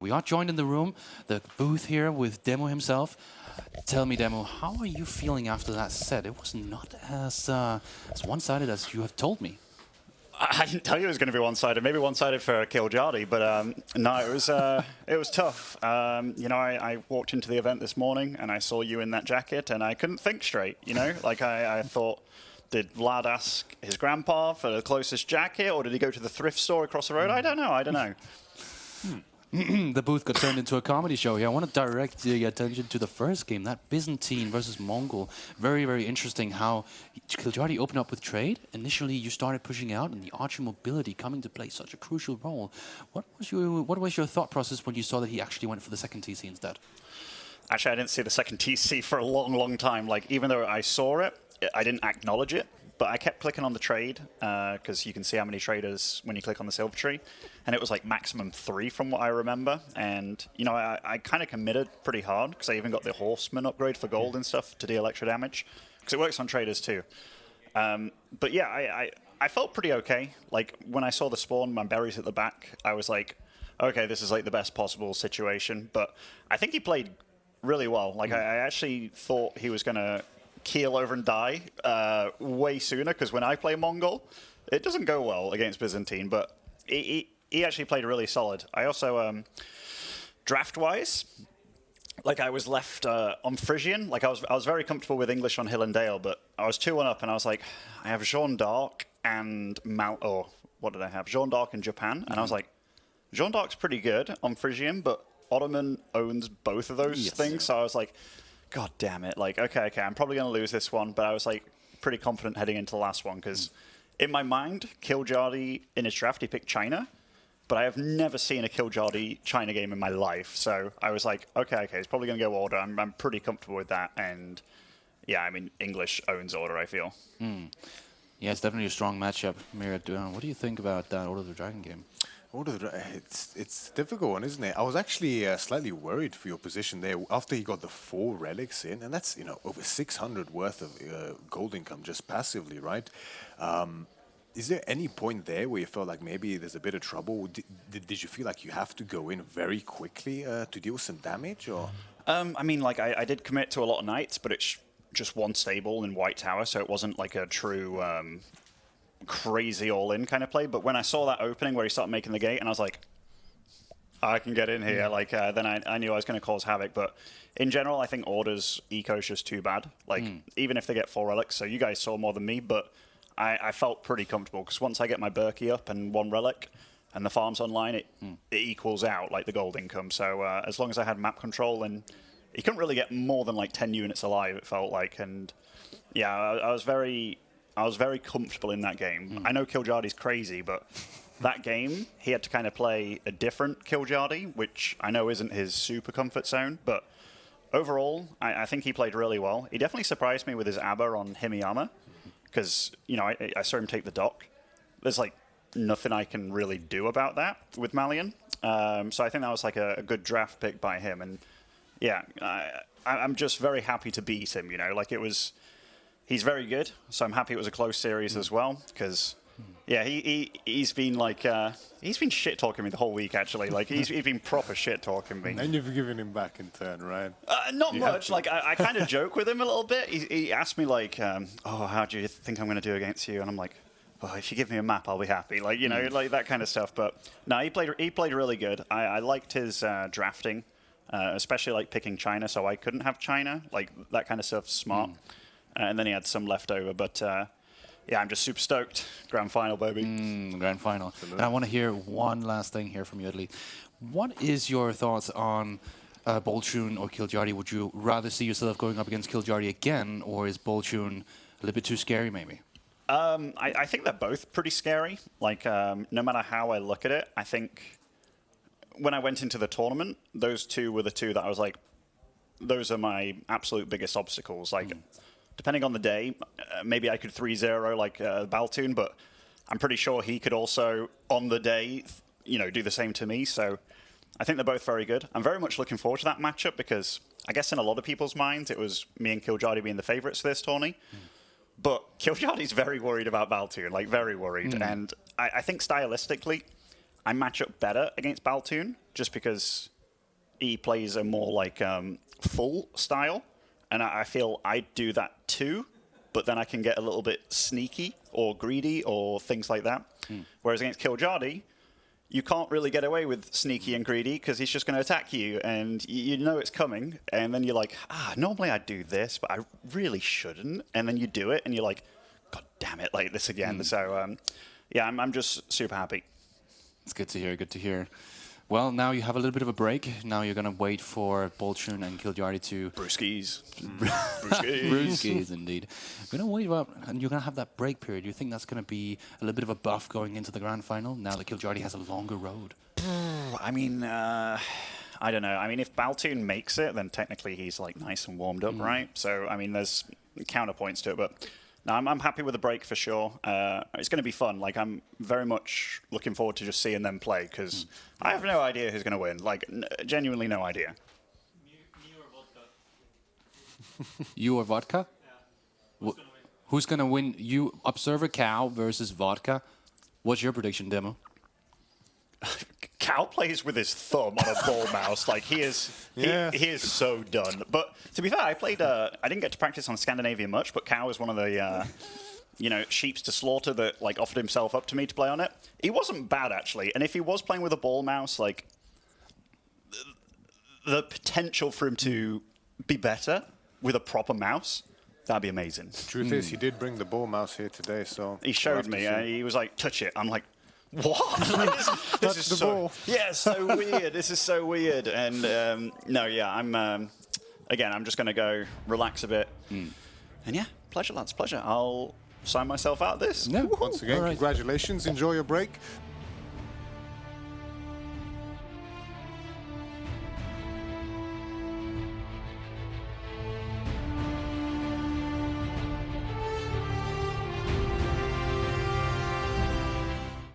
We are joined in the room, the booth here with DeMu himself. Tell me, DeMu, how are you feeling after that set? It was not as one-sided as you have told me. I didn't tell you it was going to be one-sided. Maybe one-sided for Kiljardi, but no, it was tough. You know, I walked into the event this morning and I saw you in that jacket, and I couldn't think straight. You know, like I thought, did Vlad ask his grandpa for the closest jacket, or did he go to the thrift store across the road? I don't know. I don't know. The booth got turned into a comedy show here. I want to direct the attention to the first game, that Byzantine versus Mongol. Very, very interesting how Kiljardi opened up with trade. Initially, you started pushing out, and the archer mobility coming to play such a crucial role. What was your thought process when you saw that he actually went for the second TC instead? Actually, I didn't see the second TC for a long, long time. Like, even though I saw it, I didn't acknowledge it. But I kept clicking on the trade, because you can see how many traders when you click on the silver tree. And it was like maximum 3 from what I remember. And, you know, I kind of committed pretty hard, because I even got the horseman upgrade for gold and stuff to deal extra damage. Because it works on traders too. But yeah, I felt pretty okay. Like, when I saw the spawn, my berries at the back, I was like, okay, this is like the best possible situation. But I think he played really well. Like, I actually thought he was going to keel over and die way sooner, because when I play Mongol, it doesn't go well against Byzantine, but he actually played really solid. I also, draft-wise, like I was left on Frisian. Like I was very comfortable with English on Hill and Dale, but I was 2-1 up, and I was like, I have Jeanne d'Arc and what did I have? Jeanne d'Arc in Japan, and I was like, Jeanne d'Arc's pretty good on Frisian, but Ottoman owns both of those things, so I was like, God damn it. Like, okay, I'm probably going to lose this one, but I was, like, pretty confident heading into the last one, because in my mind, Kiljardi, in his draft, he picked China, but I have never seen a Kiljardi China game in my life, so I was like, okay, he's probably going to go Order. I'm pretty comfortable with that, and, yeah, I mean, English owns Order, I feel. Yeah, it's definitely a strong matchup. Mirat, what do you think about that Order of the Dragon game? It's a difficult one, isn't it? I was actually slightly worried for your position there after he got the 4 relics in, and that's, you know, over 600 worth of gold income just passively, right? Is there any point there where you felt like maybe there's a bit of trouble? Did you feel like you have to go in very quickly to deal with some damage, or? I mean, like, I did commit to a lot of knights, but it's just one stable in White Tower, so it wasn't like a true crazy all-in kind of play. But when I saw that opening where he started making the gate, and I was like, I can get in here, like, then I knew I was going to cause havoc. But in general, I think Order's eco is just too bad. Like, even if they get 4 relics, so you guys saw more than me, but I felt pretty comfortable, because once I get my Berkey up and 1 relic, and the farm's online, it equals out, like, the gold income. So as long as I had map control, and he couldn't really get more than, like, 10 units alive, it felt like. And, yeah, I was very comfortable in that game. I know Kiljardi's crazy, but that game, he had to kind of play a different Kiljardi, which I know isn't his super comfort zone. But overall, I think he played really well. He definitely surprised me with his ABBA on Himiyama, because, you know, I saw him take the dock. There's, like, nothing I can really do about that with Malian. So I think that was, like, a good draft pick by him. And, yeah, I'm just very happy to beat him, you know. Like, it was... He's very good, so I'm happy it was a close series as well, because, yeah, he's been, like, he's been shit-talking me the whole week, actually. Like, he's been proper shit-talking me. And you've given him back in turn, right? Not much. Like, I kind of joke with him a little bit. He asked me, like, oh, how do you think I'm going to do against you? And I'm like, well, if you give me a map, I'll be happy. Like, you know, like that kind of stuff. But, no, he played really good. I liked his drafting, especially, like, picking China, so I couldn't have China. Like, that kind of stuff's smart. And then he had some left over, but yeah, I'm just super stoked. Grand final, baby. Grand final. Absolutely. And I want to hear one last thing here from you, Adli. What is your thoughts on Bolchun or Kiljardi? Would you rather see yourself going up against Kiljardi again, or is Bolchun a little bit too scary, maybe? I think they're both pretty scary. Like, no matter how I look at it, I think when I went into the tournament, those two were the two that I was like, those are my absolute biggest obstacles. Like, depending on the day, maybe I could 3-0 like Baltoon, but I'm pretty sure he could also, on the day, you know, do the same to me. So I think they're both very good. I'm very much looking forward to that matchup, because I guess in a lot of people's minds, it was me and Kiljardi being the favourites for this tourney. But Kiljardi's very worried about Baltoon, like very worried. And I think stylistically, I match up better against Baltoon just because he plays a more like full style, and I feel I do that too, but then I can get a little bit sneaky or greedy or things like that. Whereas against Kiljardi, you can't really get away with sneaky and greedy because he's just going to attack you, and you know it's coming, and then you're like, normally I'd do this, but I really shouldn't, and then you do it, and you're like, God damn it, like this again. So, yeah, I'm just super happy. It's good to hear, good to hear. Well, now you have a little bit of a break. Now you're going to wait for Baltoon and Kiljardi to... Brewskis. Brewskis, indeed. You're going to wait about, and you're going to have that break period. You think that's going to be a little bit of a buff going into the grand final, now that Kiljardi has a longer road? I mean, I don't know. I mean, if Baltoon makes it, then technically he's like nice and warmed up, right? So, I mean, there's counterpoints to it, but... No, I'm happy with the break for sure. It's going to be fun. Like, I'm very much looking forward to just seeing them play because I have no idea who's going to win. Like, genuinely no idea. Me or vodka? You or vodka? Yeah. Who's going to win? You, Observer Cow versus vodka. What's your prediction, DeMu? Cal plays with his thumb on a ball mouse. Like, he is so done. But to be fair, I didn't get to practice on Scandinavia much, but Cal was one of the, sheeps to slaughter that, like, offered himself up to me to play on it. He wasn't bad, actually. And if he was playing with a ball mouse, like, the potential for him to be better with a proper mouse, that'd be amazing. Truth is, he did bring the ball mouse here today, so... He showed me. He was like, touch it. I'm like... What? this is so so weird. This is so weird. And no, yeah, I'm just going to go relax a bit. And yeah, pleasure, lads, pleasure. I'll sign myself out of this. No. Once again, congratulations. Enjoy your break.